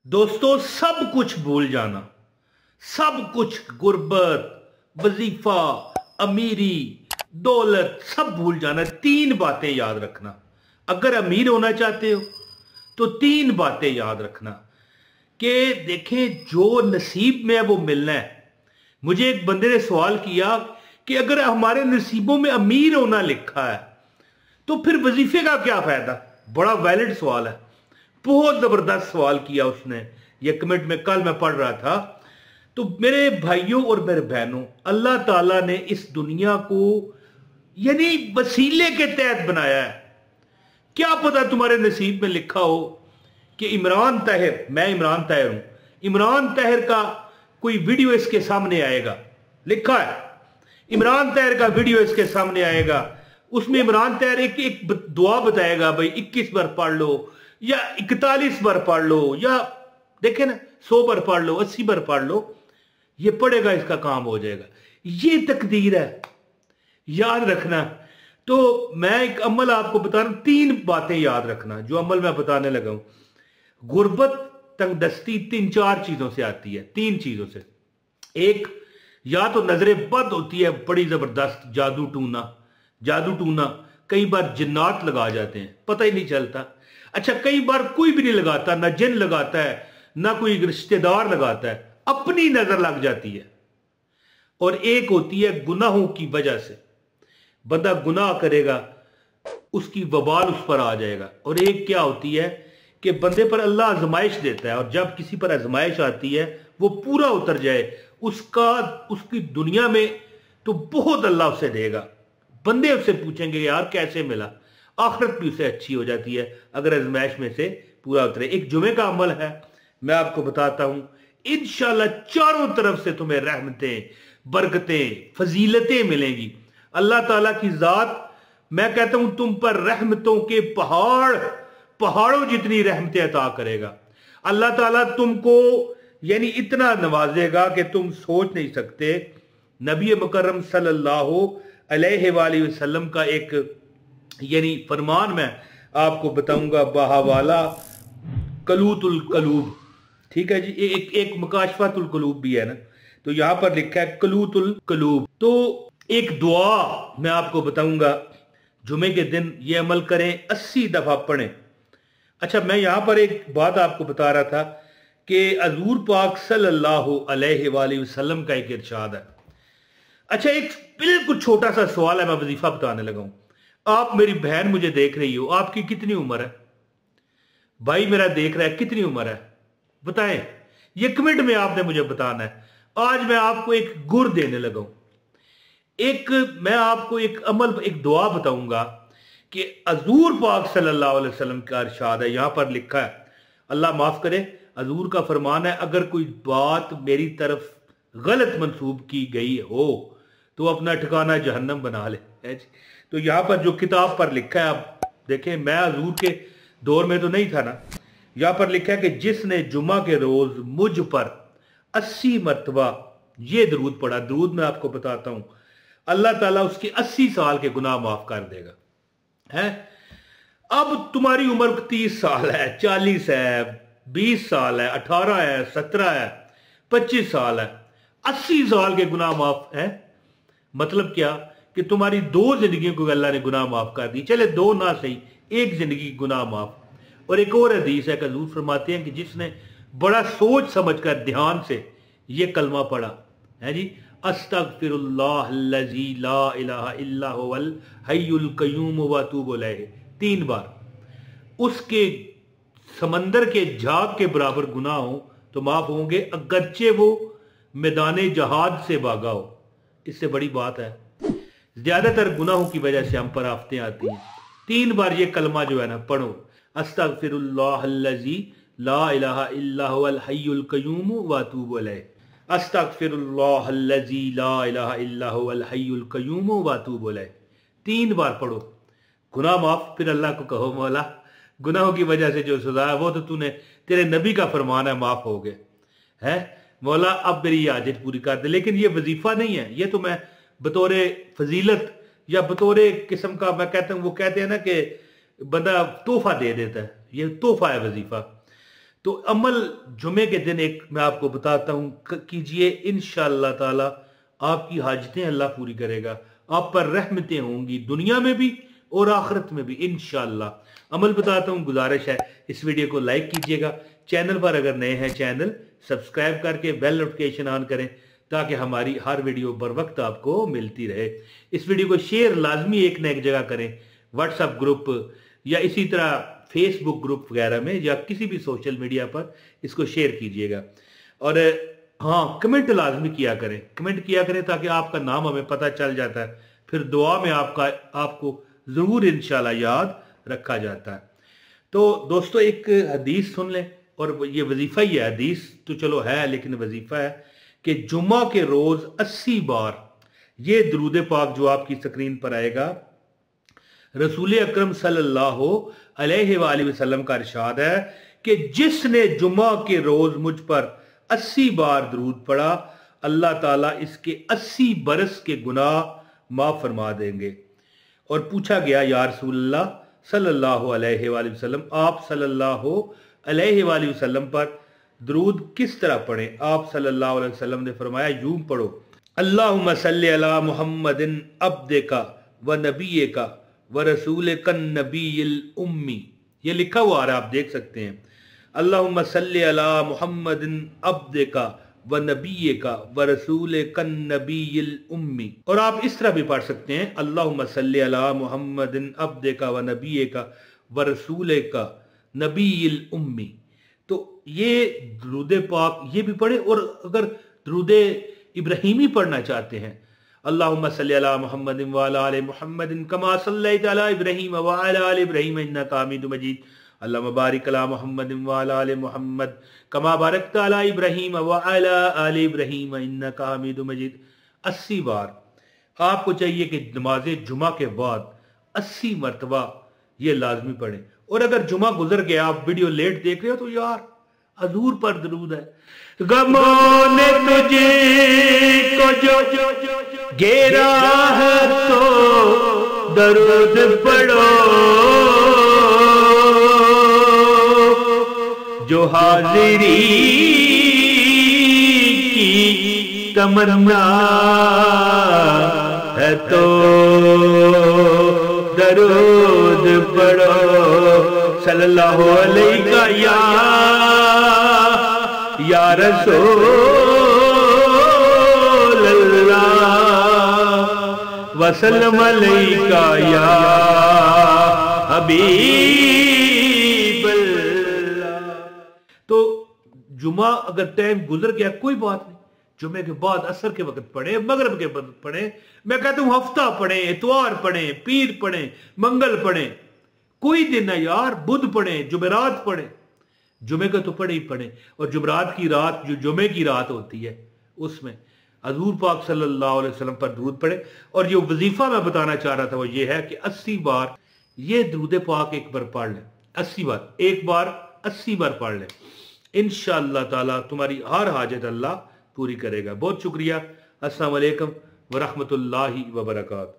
दोस्तों, सब कुछ भूल जाना, सब कुछ, गुर्बत, वजीफा, अमीरी, दौलत, सब भूल जाना। तीन बातें याद रखना। अगर अमीर होना चाहते हो तो तीन बातें याद रखना कि देखें, जो नसीब में है वो मिलना है। मुझे एक बंदे ने सवाल किया कि अगर हमारे नसीबों में अमीर होना लिखा है तो फिर वजीफे का क्या फायदा। बड़ा वैलिड सवाल है, बहुत जबरदस्त सवाल किया उसने। ये कमेंट में कल मैं पढ़ रहा था। तो मेरे भाइयों और मेरे बहनों, अल्लाह ताला ने इस दुनिया को यानी वसीले के तहत बनाया है। क्या पता तुम्हारे नसीब में लिखा हो कि इमरान ताहिर, मैं इमरान ताहिर हूं, इमरान ताहिर का कोई वीडियो इसके सामने आएगा, लिखा है इमरान ताहिर का वीडियो इसके सामने आएगा। उसमें इमरान ताहिर एक एक दुआ बताएगा, भाई 21 बार पढ़ लो या 41 बार पढ़ लो, या देखे ना 100 बार पढ़ लो, 80 बार पढ़ लो, ये पढ़ेगा, इसका काम हो जाएगा। ये तकदीर है, याद रखना। तो मैं एक अमल आपको बता रहा हूं, तीन बातें याद रखना जो अमल मैं बताने लगा हूं। गुर्बत, तंगदस्ती तीन चार चीजों से आती है, तीन चीजों से। एक, या तो नजरे बद होती है, बड़ी जबरदस्त, जादू टूना, जादू टूना। कई बार जिन्नात लगा जाते हैं, पता ही नहीं चलता। अच्छा, कई बार कोई भी नहीं लगाता, ना जिन लगाता है ना कोई रिश्तेदार लगाता है, अपनी नजर लग जाती है। और एक होती है गुनाहों की वजह से, बंदा गुनाह करेगा, उसकी वबाल उस पर आ जाएगा। और एक क्या होती है कि बंदे पर अल्लाह आजमाइश देता है, और जब किसी पर आजमाइश आती है वो पूरा उतर जाए, उसकी दुनिया में तो बहुत अल्लाह उसे देगा। बंदे उससे पूछेंगे यार कैसे मिला, आखिरत भी उसे अच्छी हो जाती है अगर आजमाइश में से पूरा उतरे। एक जुमे का अमल है, मैं आपको बताता हूं। इंशाल्लाह चारों तरफ से तुम्हें रहमतें, बरकतें, फजीलतें मिलेंगी। अल्लाह ताला की जात, मैं कहता हूं, तुम पर रहमतों के पहाड़, पहाड़ों जितनी रहमतें अता करेगा। अल्लाह ताला तुमको यानी इतना नवाजेगा कि तुम सोच नहीं सकते। नबी मुकर्रम सल्लल्लाहु अलैहि वसल्लम का एक यानी फरमान मैं आपको बताऊंगा, बाहवाला कलूतुल कलूब, ठीक है जी। एक मुकाशफातुल कलूब भी है ना, तो यहां पर लिखा है कलूतुल कलूब। तो एक दुआ मैं आपको बताऊंगा, जुमे के दिन ये अमल करें, 80 दफा पढ़ें। अच्छा, मैं यहां पर एक बात आपको बता रहा था कि हजूर पाक सल्लल्लाहु अलैहि वसल्लम का एक इरशाद है। अच्छा, एक बिल्कुल छोटा सा सवाल है, मैं वजीफा बताने लगा हूं। आप मेरी बहन मुझे देख रही हो, आपकी कितनी उम्र है? भाई मेरा देख रहा है, कितनी उम्र है बताएं, ये कमेंट में आपने मुझे बताना है। आज मैं आपको एक गुर देने लगा हूं। एक मैं आपको एक अमल, एक दुआ बताऊंगा कि हजूर पाक सल्लल्लाहु अलैहि वसल्लम का इरशाद है, यहां पर लिखा है, अल्लाह माफ करे, हजूर का फरमान है, अगर कोई बात मेरी तरफ गलत मंसूब की गई हो तो अपना ठिकाना जहन्नम बना ले, है जी। तो यहां पर जो किताब पर लिखा है, आप देखें, मैं हजूर के दौर में तो नहीं था ना। यहां पर लिखा है कि जिसने जुमा के रोज मुझ पर 80 मरतबा ये दरूद पढ़ा, दरूद मैं आपको बताता हूं, अल्लाह ताला उसके 80 साल के गुनाह माफ कर देगा। है, अब तुम्हारी उम्र 30 साल है, 40 है, 20 साल है, 18 है, 17 है, 25 साल है, 80 साल के गुनाह माफ है। मतलब क्या कि तुम्हारी 2 जिंदगियों को अल्लाह ने गुनाह माफ कर दी। चले 2 ना सही, 1 जिंदगी गुनाह माफ। और एक और हदीस है कि हजूर फरमाते हैं कि जिसने बड़ा सोच समझ कर ध्यान से ये कलमा पढ़ा, है जी, अस्तगफिरुल्लाहल्लज़ी ला इलाहा इल्ला हुवल हय्युल क़य्यूम व अतूबु इलैहि, 3 बार, उसके समंदर के झाग के बराबर गुनाह हो तो माफ होंगे, अगरचे वो मैदान जहाद से भागा हो। इससे बड़ी बात है, ज्यादातर गुनाहों की वजह से हम पर आफतें आती हैं। 3 बार ये कलमा जो है ना पढ़ो, अस्तगफिरुल्लाहल्लज़ी ला इलाहा इल्ला हुवल हय्युल क़य्यूम व अतूबु इलैहि, अस्तगफिरुल्लाहल्लज़ी ला इलाहा इल्ला हुवल हय्युल क़य्यूम व अतूबु इलैहि। 3 बार पढ़ो, गुनाह माफ। फिर अल्लाह को कहो, मौला गुनाहों की वजह से जो सजा है वो तो तूने, तेरे नबी का फरमान है, माफ हो गए है, मौला अब मेरी ये हाजत पूरी कर दे। लेकिन ये वजीफा नहीं है, ये तो मैं बतौरे फजीलत या बतौरे किस्म का, मैं कहता हूं, वो कहते हैं ना कि बंदा तोहफा दे देता है, ये तोहफा है वजीफा। तो अमल जुमे के दिन एक मैं आपको बताता हूं, कीजिए, इंशाअल्लाह ताला आपकी हाजतें अल्लाह पूरी करेगा, आप पर रहमतें होंगी दुनिया में भी और आखिरत में भी इंशाअल्लाह। अमल बताता हूं, गुजारिश है इस वीडियो को लाइक कीजिएगा, चैनल पर अगर नए हैं चैनल सब्सक्राइब करके बेल नोटिफिकेशन ऑन करें ताकि हमारी हर वीडियो बर वक्त आपको मिलती रहे। इस वीडियो को शेयर लाजमी एक न एक जगह करें, व्हाट्सएप ग्रुप या इसी तरह फेसबुक ग्रुप वगैरह में या किसी भी सोशल मीडिया पर इसको शेयर कीजिएगा। और हाँ, कमेंट लाजमी किया करें, कमेंट किया करें ताकि आपका नाम हमें पता चल जाता है, फिर दुआ में आपको जरूर इंशाल्लाह याद रखा जाता है। तो दोस्तों एक हदीस सुन लें, और ये वजीफा ही है, हदीस तो चलो है लेकिन वजीफा है कि जुम्मा के रोज 80 बार ये दरूद पाक जो आपकी स्क्रीन पर आएगा, रसूल अकरम सल्लल्लाहु अलैहि वसल्लम का इरशाद है कि जिसने जुम्मा के रोज मुझ पर 80 बार दरूद पढ़ा, अल्लाह ताला इसके 80 बरस के गुनाह माफ फरमा देंगे। और पूछा गया, या रसूलल्लाह सल्लल्लाहु अलैहि वसल्लम, आप सल्लल्लाहु अलैहि वसल्लम पर दरूद किस तरह पढ़ें? आप सल्लल्लाहु अलैहि वसल्लम ने फरमाया, यूं पढ़ो, अल्लाहुम्मा सल्ली अला मुहम्मदिन अब्दिका व नबीका व रसूलिका नबील उम्मी। ये लिखा हुआ आ रहा है, आप देख सकते हैं, अल्लाहुम्मा सल्ली अला मुहम्मदिन अब्दिका व नबीका व रसूलिका नबील उम्मी। और आप इस तरह भी पढ़ सकते हैं, अल्लाहुम्मा सल्ली अला मुहम्मदिन अब्दिका व नबीका व रसूलिका नबील उम्मी। तो ये दरूद पाक ये भी पढ़े, और अगर दरूद इब्राहिमी पढ़ना चाहते हैं, अल्लाहुम्मा सल्ली अला मुहम्मदिन व अला आलि मुहम्मदिन कमा सल्लैता अला इब्राहीम व अला आलि इब्राहीम इन्नका हमीदुम मजीद, अल्लाहुम्मा बारिक अला मुहम्मदिन व अला आलि मुहम्मद कमा बारकता अला इब्राहीम व अला आलि इब्राहीम इन्नका हमीदुम मजीद। 80 बार आपको चाहिए कि नमाज जुमा के बाद 80 मरतबा ये लाजमी पढ़ें। और अगर जुमा गुजर गया, आप वीडियो लेट देख रहे हो, तो यार हजूर पर दरूद है, गमों ने तुझे को जो घेरा है तो दरूद पढ़ो, जो हाजिरी की तमन्ना है तो दरूद पढ़ो, सल्लल्लाहु अलैहि या रसूल अल्लाह वसल्लम अलैका या हबीब अल्लाह। तो जुमा अगर टाइम गुजर गया कोई बात नहीं, जुमे के बाद असर के वक्त पढ़े, मगरिब के वक्त पढ़े, मैं कहता हूं हफ्ता पढ़े, इतवार पढ़े, पीर पढ़े, मंगल पढ़े, कोई दिन है यार, बुध पढ़े, जुमेरात पढ़े, जुमे का तो पढ़े ही पढ़े। और जुमेरात की रात जो जुमे की रात होती है उसमें हजूर पाक सल्लल्लाहु अलैहि वसल्लम पर दरूद पढ़े। और जो वजीफा मैं बताना चाह रहा था वो ये है कि 80 बार ये दरूद पाक एक बार पढ़ लें, 80 बार, एक बार 80 बार पढ़ लें, इंशाअल्लाह ताला तुम्हारी हर हाजत अल्लाह पूरी करेगा। बहुत शुक्रिया। अस्सलाम वालेकुम व रहमतुल्लाहि व बरकातहू।